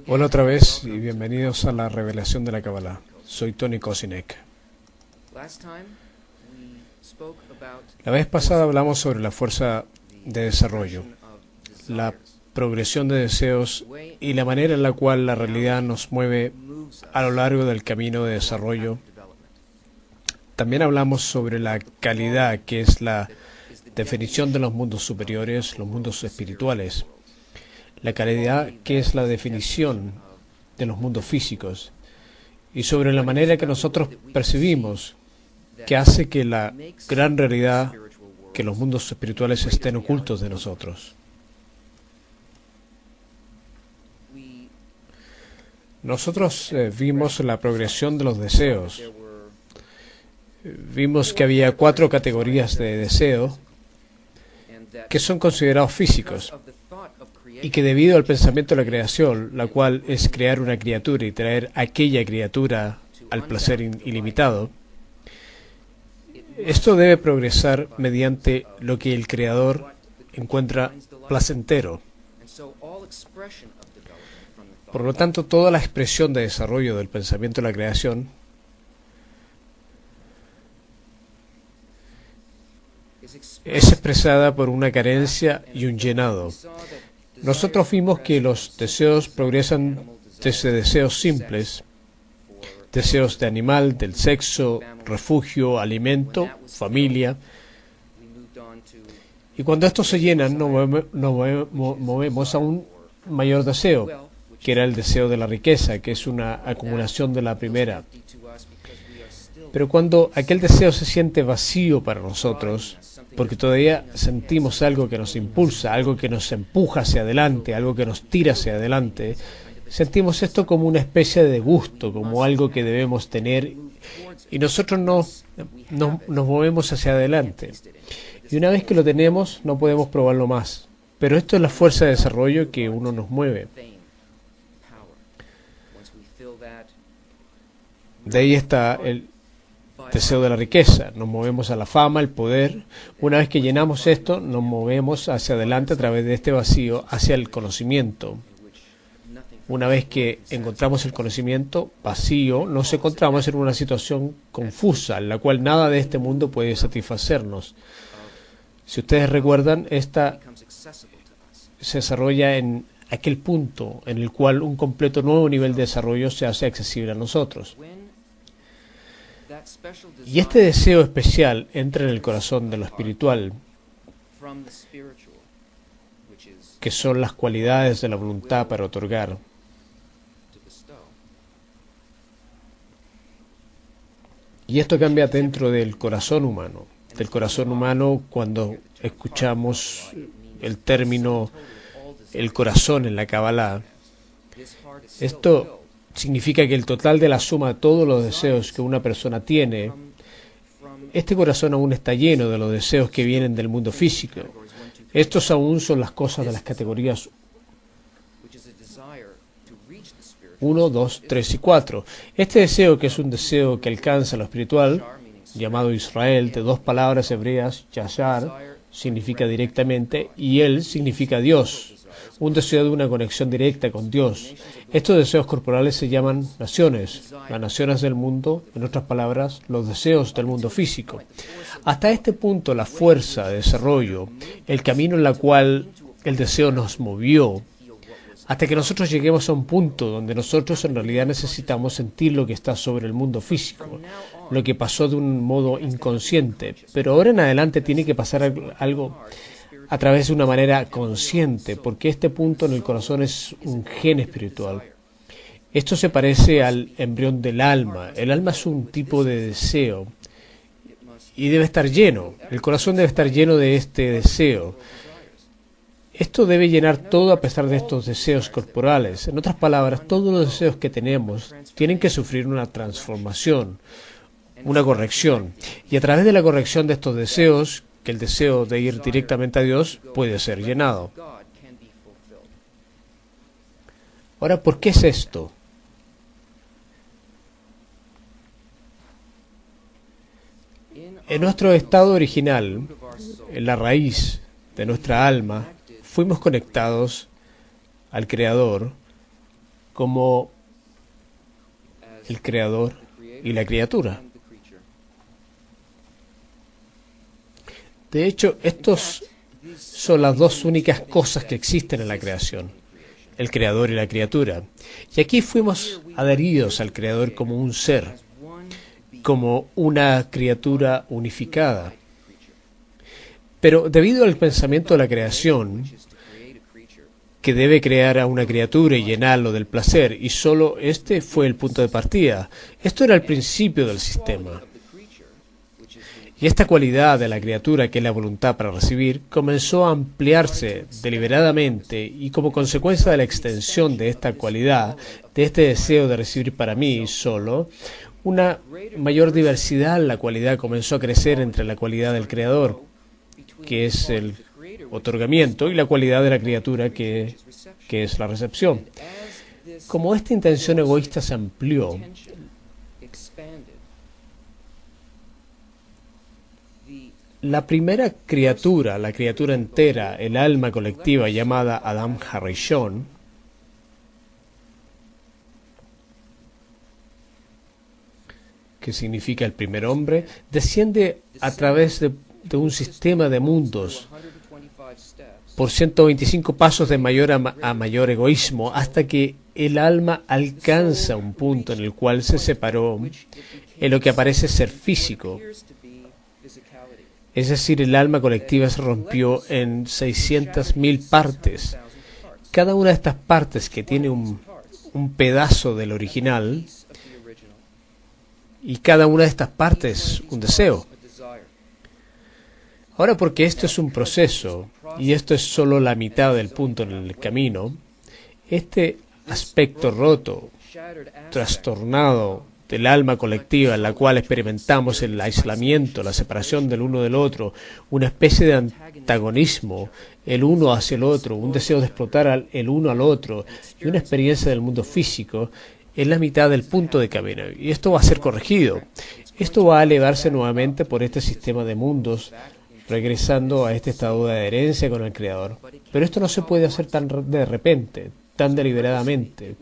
Hola otra vez y bienvenidos a la revelación de la Kabbalah. Soy Tony Kosinek. La vez pasada hablamos sobre la fuerza de desarrollo, la progresión de deseos y la manera en la cual la realidad nos mueve a lo largo del camino de desarrollo. También hablamos sobre la calidad, que es la definición de los mundos superiores, los mundos espirituales. La calidad, que es la definición de los mundos físicos, y sobre la manera que nosotros percibimos, que hace que la gran realidad, que los mundos espirituales estén ocultos de nosotros. Nosotros vimos la progresión de los deseos. Vimos que había 4 categorías de deseo que son considerados físicos, y que debido al pensamiento de la creación, la cual es crear una criatura y traer aquella criatura al placer ilimitado, esto debe progresar mediante lo que el creador encuentra placentero. Por lo tanto, toda la expresión de desarrollo del pensamiento de la creación es expresada por una carencia y un llenado. Nosotros vimos que los deseos progresan desde deseos simples, deseos de animal, del sexo, refugio, alimento, familia. Y cuando estos se llenan, nos movemos a un mayor deseo, que era el deseo de la riqueza, que es una acumulación de la primera. Pero cuando aquel deseo se siente vacío para nosotros, porque todavía sentimos algo que nos impulsa, algo que nos empuja hacia adelante, algo que nos tira hacia adelante, sentimos esto como una especie de gusto, como algo que debemos tener, y nosotros nos movemos hacia adelante. Y una vez que lo tenemos, no podemos probarlo más. Pero esto es la fuerza de desarrollo que uno nos mueve. De ahí está el deseo de la riqueza. Nos movemos a la fama, el poder. Una vez que llenamos esto, nos movemos hacia adelante a través de este vacío hacia el conocimiento. Una vez que encontramos el conocimiento vacío, nos encontramos en una situación confusa, en la cual nada de este mundo puede satisfacernos. Si ustedes recuerdan, esta se desarrolla en aquel punto en el cual un completo nuevo nivel de desarrollo se hace accesible a nosotros. Y este deseo especial entra en el corazón de lo espiritual, que son las cualidades de la voluntad para otorgar. Y esto cambia dentro del corazón humano. Del corazón humano, cuando escuchamos el término el corazón en la Kabbalah, esto significa que el total de la suma de todos los deseos que una persona tiene, este corazón aún está lleno de los deseos que vienen del mundo físico. Estos aún son las cosas de las categorías 1, 2, 3 y 4. Este deseo, que es un deseo que alcanza lo espiritual, llamado Israel, de 2 palabras hebreas, yashar, significa directamente y Él significa Dios. Un deseo de una conexión directa con Dios. Estos deseos corporales se llaman naciones, las naciones del mundo, en otras palabras, los deseos del mundo físico. Hasta este punto, la fuerza de desarrollo, el camino en el cual el deseo nos movió, hasta que nosotros lleguemos a un punto donde nosotros en realidad necesitamos sentir lo que está sobre el mundo físico, lo que pasó de un modo inconsciente, pero ahora en adelante tiene que pasar algo a través de una manera consciente, porque este punto en el corazón es un gen espiritual. Esto se parece al embrión del alma. El alma es un tipo de deseo y debe estar lleno. El corazón debe estar lleno de este deseo. Esto debe llenar todo a pesar de estos deseos corporales. En otras palabras, todos los deseos que tenemos tienen que sufrir una transformación, una corrección. Y a través de la corrección de estos deseos, que el deseo de ir directamente a Dios puede ser llenado. Ahora, ¿por qué es esto? En nuestro estado original, en la raíz de nuestra alma, fuimos conectados al Creador como el Creador y la criatura. De hecho, estos son las dos únicas cosas que existen en la creación, el Creador y la criatura. Y aquí fuimos adheridos al Creador como un ser, como una criatura unificada. Pero debido al pensamiento de la creación, que debe crear a una criatura y llenarlo del placer, y solo este fue el punto de partida. Esto era el principio del sistema. Y esta cualidad de la criatura, que es la voluntad para recibir, comenzó a ampliarse deliberadamente y como consecuencia de la extensión de esta cualidad, de este deseo de recibir para mí solo, una mayor diversidad en la cualidad comenzó a crecer entre la cualidad del creador, que es el otorgamiento, y la cualidad de la criatura, que es la recepción. Como esta intención egoísta se amplió, la primera criatura, la criatura entera, el alma colectiva llamada Adam Harishon, que significa el primer hombre, desciende a través de un sistema de mundos por 125 pasos de mayor a mayor egoísmo, hasta que el alma alcanza un punto en el cual se separó en lo que aparece ser físico. Es decir, el alma colectiva se rompió en 600.000 partes. Cada una de estas partes que tiene un pedazo del original, y cada una de estas partes un deseo. Ahora, porque esto es un proceso, y esto es solo la mitad del punto en el camino, este aspecto roto, trastornado del alma colectiva, en la cual experimentamos el aislamiento, la separación del uno del otro, una especie de antagonismo, el uno hacia el otro, un deseo de explotar el uno al otro, y una experiencia del mundo físico, es la mitad del punto de camino. Y esto va a ser corregido. Esto va a elevarse nuevamente por este sistema de mundos, regresando a este estado de adherencia con el Creador. Pero esto no se puede hacer tan de repente, tan deliberadamente.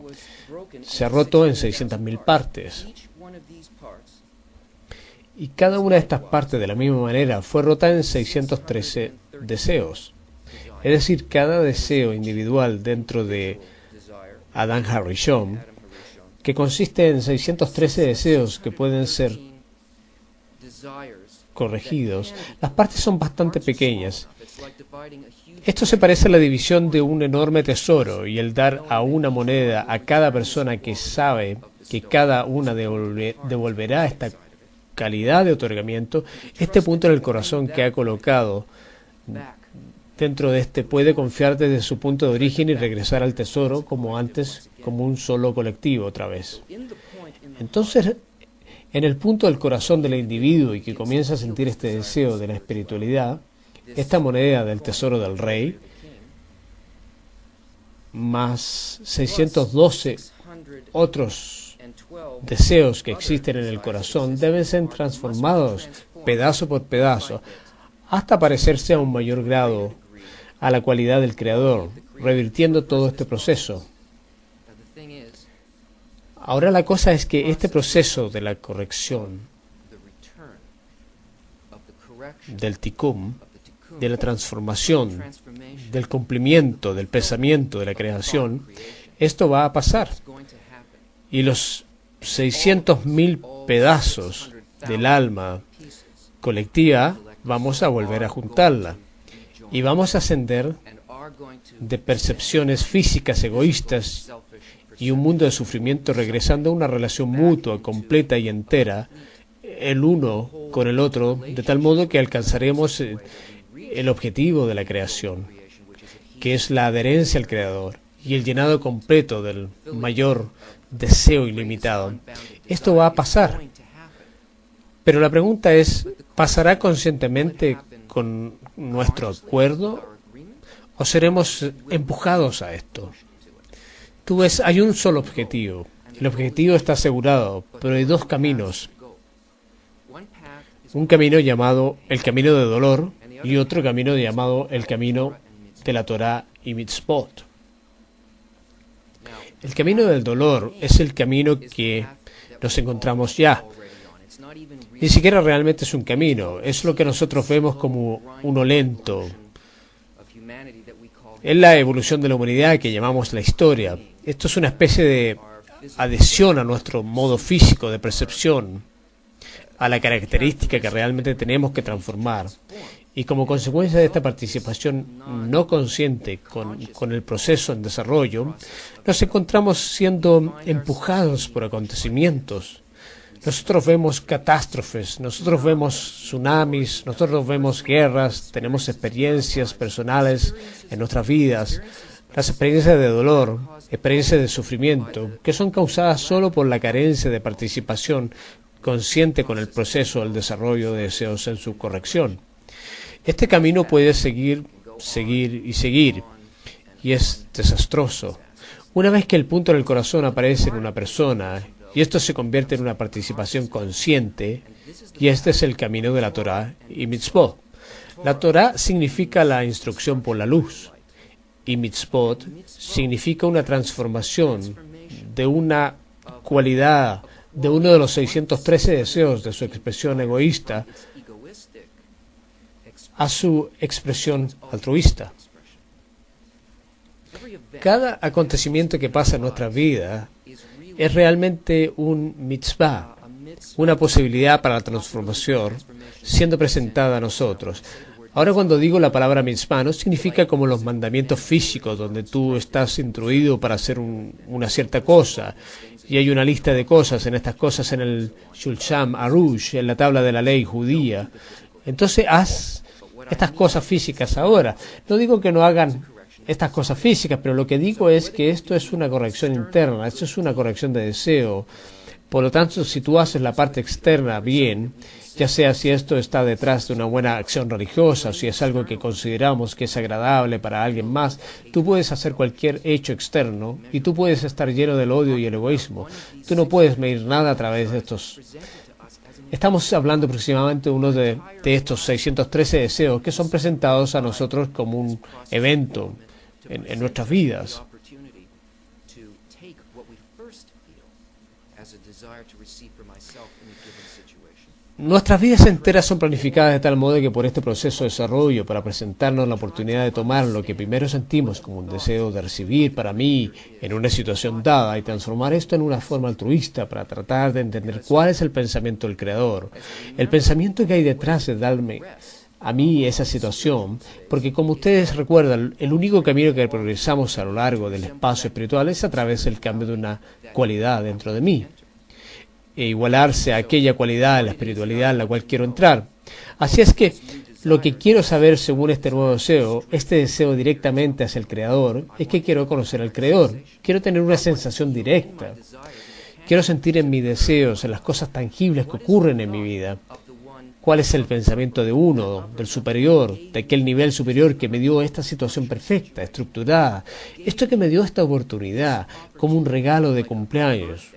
Se ha roto en 600.000 partes. Y cada una de estas partes, de la misma manera, fue rota en 613 deseos. Es decir, cada deseo individual dentro de Adam Harishon, que consiste en 613 deseos que pueden ser corregidos. Las partes son bastante pequeñas. Esto se parece a la división de un enorme tesoro y el dar a una moneda a cada persona que sabe que cada una devolverá esta calidad de otorgamiento. Este punto en el corazón que ha colocado dentro de este puede confiar desde su punto de origen y regresar al tesoro como antes, como un solo colectivo otra vez. Entonces, en el punto del corazón del individuo y que comienza a sentir este deseo de la espiritualidad, esta moneda del tesoro del rey, más 612 otros deseos que existen en el corazón, deben ser transformados pedazo por pedazo, hasta parecerse a un mayor grado a la cualidad del Creador, revirtiendo todo este proceso. Ahora la cosa es que este proceso de la corrección, del tikkun, de la transformación, del cumplimiento, del pensamiento, de la creación, esto va a pasar. Y los 600.000 pedazos del alma colectiva, vamos a volver a juntarla. Y vamos a ascender de percepciones físicas egoístas y un mundo de sufrimiento regresando a una relación mutua, completa y entera, el uno con el otro, de tal modo que alcanzaremos el objetivo de la creación, que es la adherencia al Creador y el llenado completo del mayor deseo ilimitado. Esto va a pasar. Pero la pregunta es, ¿pasará conscientemente con nuestro acuerdo o seremos empujados a esto? Tú ves, hay un solo objetivo. El objetivo está asegurado, pero hay dos caminos. Un camino llamado el camino de dolor y otro camino llamado el camino de la Torah y Mitzvot. El camino del dolor es el camino que nos encontramos ya. Ni siquiera realmente es un camino, es lo que nosotros vemos como uno lento. Es la evolución de la humanidad que llamamos la historia. Esto es una especie de adhesión a nuestro modo físico de percepción, a la característica que realmente tenemos que transformar. Y como consecuencia de esta participación no consciente con el proceso en desarrollo, nos encontramos siendo empujados por acontecimientos. Nosotros vemos catástrofes, nosotros vemos tsunamis, nosotros vemos guerras, tenemos experiencias personales en nuestras vidas, las experiencias de dolor, experiencias de sufrimiento, que son causadas solo por la carencia de participación consciente con el proceso del desarrollo de deseos en su corrección. Este camino puede seguir, y es desastroso. Una vez que el punto del corazón aparece en una persona, y esto se convierte en una participación consciente, y este es el camino de la Torah y Mitzvot. La Torah significa la instrucción por la luz, y Mitzvot significa una transformación de una cualidad, de uno de los 613 deseos de su expresión egoísta a su expresión altruista. Cada acontecimiento que pasa en nuestra vida es realmente un mitzvah, una posibilidad para la transformación siendo presentada a nosotros. Ahora, cuando digo la palabra mitzvah, no significa como los mandamientos físicos, donde tú estás instruido para hacer una cierta cosa, y hay una lista de cosas, en estas cosas en el Shulchan Arush, en la tabla de la ley judía. Entonces, haz estas cosas físicas ahora. No digo que no hagan estas cosas físicas, pero lo que digo es que esto es una corrección interna, esto es una corrección de deseo. Por lo tanto, si tú haces la parte externa bien, ya sea si esto está detrás de una buena acción religiosa, o si es algo que consideramos que es agradable para alguien más, tú puedes hacer cualquier hecho externo y tú puedes estar lleno del odio y el egoísmo. Tú no puedes medir nada a través de estos. Estamos hablando aproximadamente de uno de estos 613 deseos que son presentados a nosotros como un evento en nuestras vidas. Nuestras vidas enteras son planificadas de tal modo que por este proceso de desarrollo, para presentarnos la oportunidad de tomar lo que primero sentimos como un deseo de recibir para mí en una situación dada y transformar esto en una forma altruista para tratar de entender cuál es el pensamiento del Creador, el pensamiento que hay detrás de darme a mí esa situación, porque como ustedes recuerdan, el único camino que progresamos a lo largo del espacio espiritual es a través del cambio de una cualidad dentro de mí, e igualarse a aquella cualidad de la espiritualidad en la cual quiero entrar. Así es que lo que quiero saber según este nuevo deseo, este deseo directamente hacia el Creador, es que quiero conocer al Creador, quiero tener una sensación directa, quiero sentir en mis deseos, en las cosas tangibles que ocurren en mi vida, cuál es el pensamiento de uno, del superior, de aquel nivel superior que me dio esta situación perfecta, estructurada, esto que me dio esta oportunidad como un regalo de cumpleaños.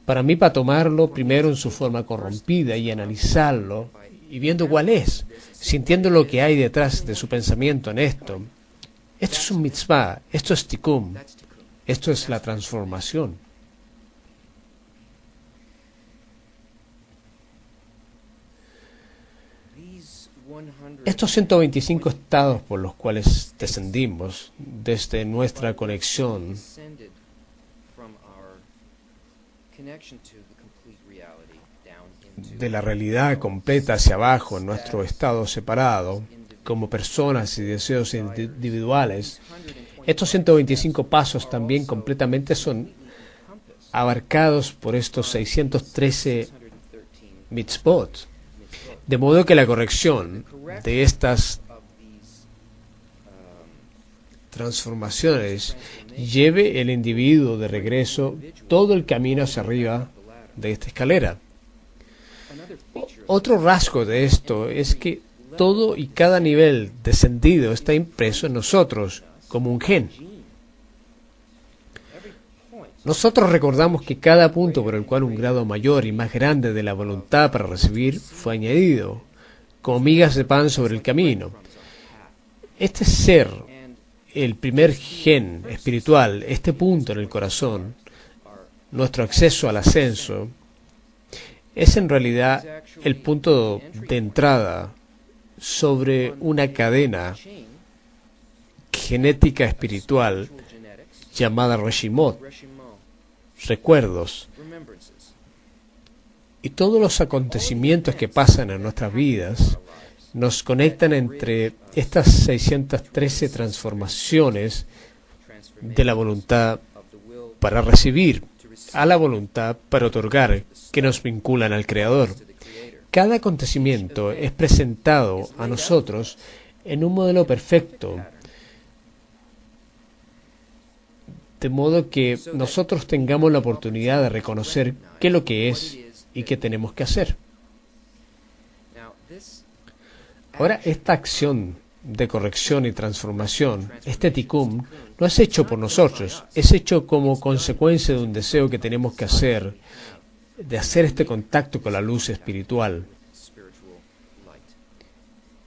Para mí, para tomarlo primero en su forma corrompida y analizarlo y viendo cuál es, sintiendo lo que hay detrás de su pensamiento en esto. Esto es un mitzvah, esto es tikkun, esto es la transformación. Estos 125 estados por los cuales descendimos desde nuestra conexión de la realidad completa hacia abajo en nuestro estado separado, como personas y deseos individuales, estos 125 pasos también completamente son abarcados por estos 613 mitzvot. De modo que la corrección de estas transformaciones lleve el individuo de regreso todo el camino hacia arriba de esta escalera. Otro rasgo de esto es que todo y cada nivel descendido está impreso en nosotros como un gen. Nosotros recordamos que cada punto por el cual un grado mayor y más grande de la voluntad para recibir fue añadido, como migas de pan sobre el camino. Este ser, el primer gen espiritual, este punto en el corazón, nuestro acceso al ascenso, es en realidad el punto de entrada sobre una cadena genética espiritual llamada Reshimot, recuerdos, y todos los acontecimientos que pasan en nuestras vidas nos conectan entre estas 613 transformaciones de la voluntad para recibir a la voluntad para otorgar, que nos vinculan al Creador. Cada acontecimiento es presentado a nosotros en un modelo perfecto, de modo que nosotros tengamos la oportunidad de reconocer qué es lo que es y qué tenemos que hacer. Ahora, esta acción de corrección y transformación, este tikkun, no es hecho por nosotros, es hecho como consecuencia de un deseo que tenemos que hacer, de hacer este contacto con la luz espiritual.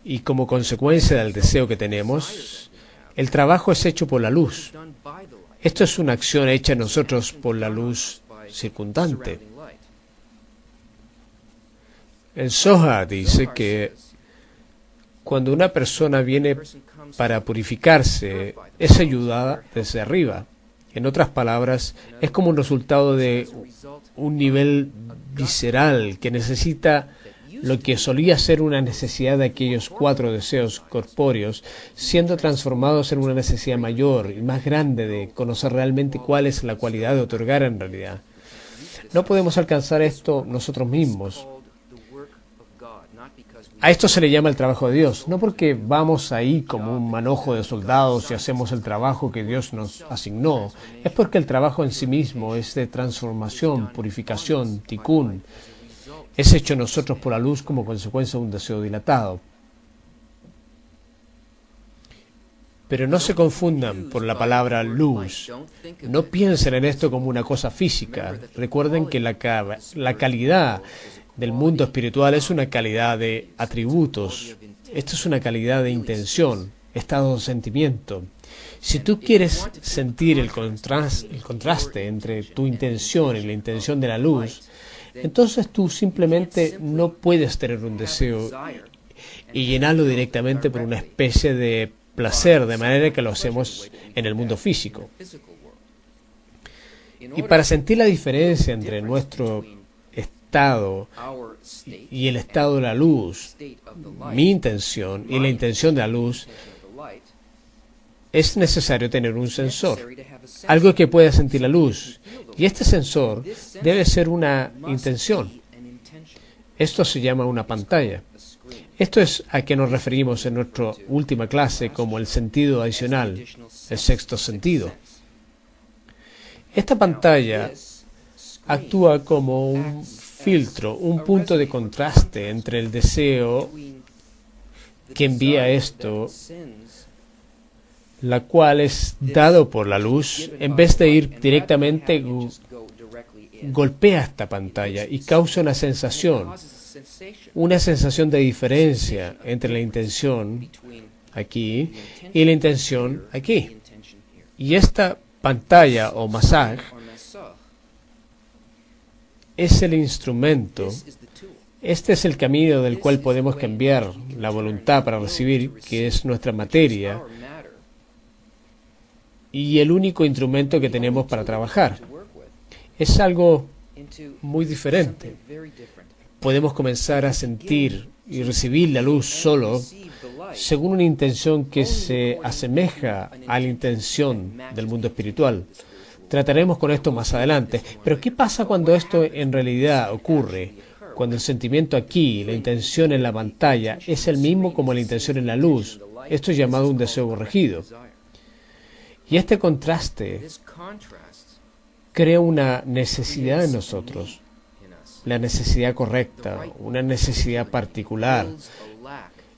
Y como consecuencia del deseo que tenemos, el trabajo es hecho por la luz. Esto es una acción hecha en nosotros por la luz circundante. El Zohar dice que cuando una persona viene para purificarse, es ayudada desde arriba. En otras palabras, es como un resultado de un nivel visceral que necesita lo que solía ser una necesidad de aquellos 4 deseos corpóreos, siendo transformados en una necesidad mayor y más grande de conocer realmente cuál es la cualidad de otorgar en realidad. No podemos alcanzar esto nosotros mismos. A esto se le llama el trabajo de Dios, no porque vamos ahí como un manojo de soldados y hacemos el trabajo que Dios nos asignó, es porque el trabajo en sí mismo es de transformación, purificación, tikkun. Es hecho nosotros por la luz como consecuencia de un deseo dilatado. Pero no se confundan por la palabra luz. No piensen en esto como una cosa física. Recuerden que la calidad del mundo espiritual es una calidad de atributos. Esto es una calidad de intención, estado de sentimiento. Si tú quieres sentir el contraste entre tu intención y la intención de la luz, entonces tú simplemente no puedes tener un deseo y llenarlo directamente por una especie de placer, de manera que lo hacemos en el mundo físico. Y para sentir la diferencia entre nuestro estado y el estado de la luz, mi intención y la intención de la luz, es necesario tener un sensor, algo que pueda sentir la luz. Y este sensor debe ser una intención. Esto se llama una pantalla. Esto es a que nos referimos en nuestra última clase como el sentido adicional, el sexto sentido. Esta pantalla actúa como un filtro, un punto de contraste entre el deseo que envía esto, la cual es dado por la luz, en vez de ir directamente, golpea esta pantalla y causa una sensación. una sensación de diferencia entre la intención aquí y la intención aquí. Y esta pantalla o masaje es el instrumento. Este es el camino del cual podemos cambiar la voluntad para recibir, que es nuestra materia, y el único instrumento que tenemos para trabajar. Es algo muy diferente. Podemos comenzar a sentir y recibir la luz solo según una intención que se asemeja a la intención del mundo espiritual. Trataremos con esto más adelante. Pero ¿qué pasa cuando esto en realidad ocurre? Cuando el sentimiento aquí, la intención en la pantalla, es el mismo como la intención en la luz. Esto es llamado un deseo corregido. Y este contraste crea una necesidad en nosotros, la necesidad correcta, una necesidad particular.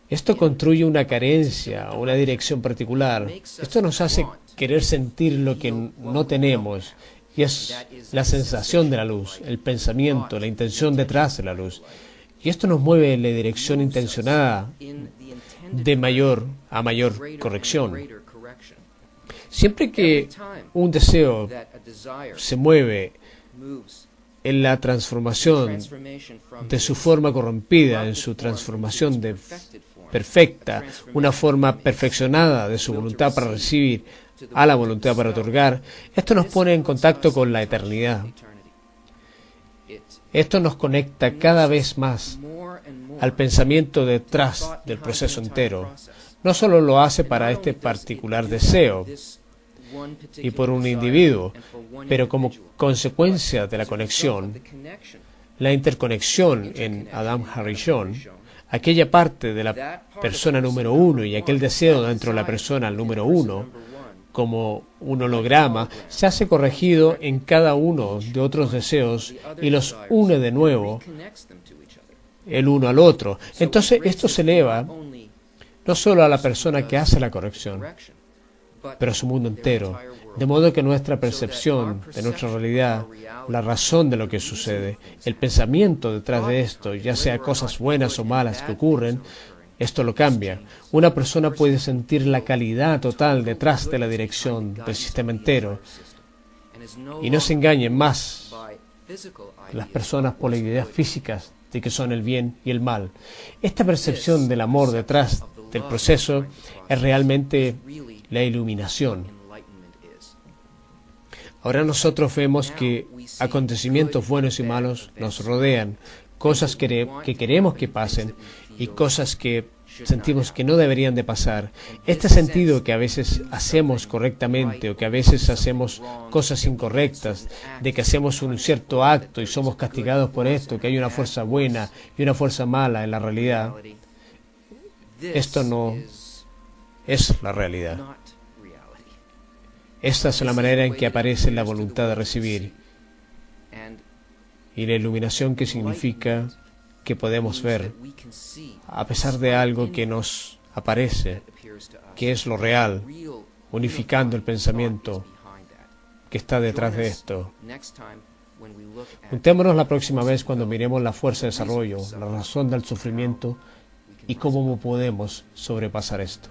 Esto construye una carencia, una dirección particular. Esto nos hace querer sentir lo que no tenemos, y es la sensación de la luz, el pensamiento, la intención detrás de la luz. Y esto nos mueve en la dirección intencionada de mayor a mayor corrección. Siempre que un deseo se mueve en la transformación de su forma corrompida, en su transformación de perfecta, una forma perfeccionada de su voluntad para recibir a la voluntad para otorgar, esto nos pone en contacto con la eternidad. Esto nos conecta cada vez más al pensamiento detrás del proceso entero. No solo lo hace para este particular deseo y por un individuo, pero como consecuencia de la conexión, la interconexión en Adam Harishon, aquella parte de la persona número uno y aquel deseo dentro de la persona número uno, como un holograma, se hace corregido en cada uno de otros deseos y los une de nuevo el uno al otro. Entonces esto se eleva no solo a la persona que hace la corrección, pero a su mundo entero, de modo que nuestra percepción de nuestra realidad, la razón de lo que sucede, el pensamiento detrás de esto, ya sea cosas buenas o malas que ocurren, esto lo cambia. Una persona puede sentir la calidad total detrás de la dirección del sistema entero. Y no se engañen más las personas por las ideas físicas de que son el bien y el mal. Esta percepción del amor detrás del proceso es realmente la iluminación. Ahora nosotros vemos que acontecimientos buenos y malos nos rodean, cosas que queremos que pasen y cosas que sentimos que no deberían de pasar. Este sentido que a veces hacemos correctamente o que a veces hacemos cosas incorrectas, de que hacemos un cierto acto y somos castigados por esto, que hay una fuerza buena y una fuerza mala en la realidad, esto no es la realidad. Esta es la manera en que aparece la voluntad de recibir y la iluminación, que significa que podemos ver a pesar de algo que nos aparece, que es lo real, unificando el pensamiento que está detrás de esto. Juntémonos la próxima vez cuando miremos la fuerza de desarrollo, la razón del sufrimiento y cómo podemos sobrepasar esto.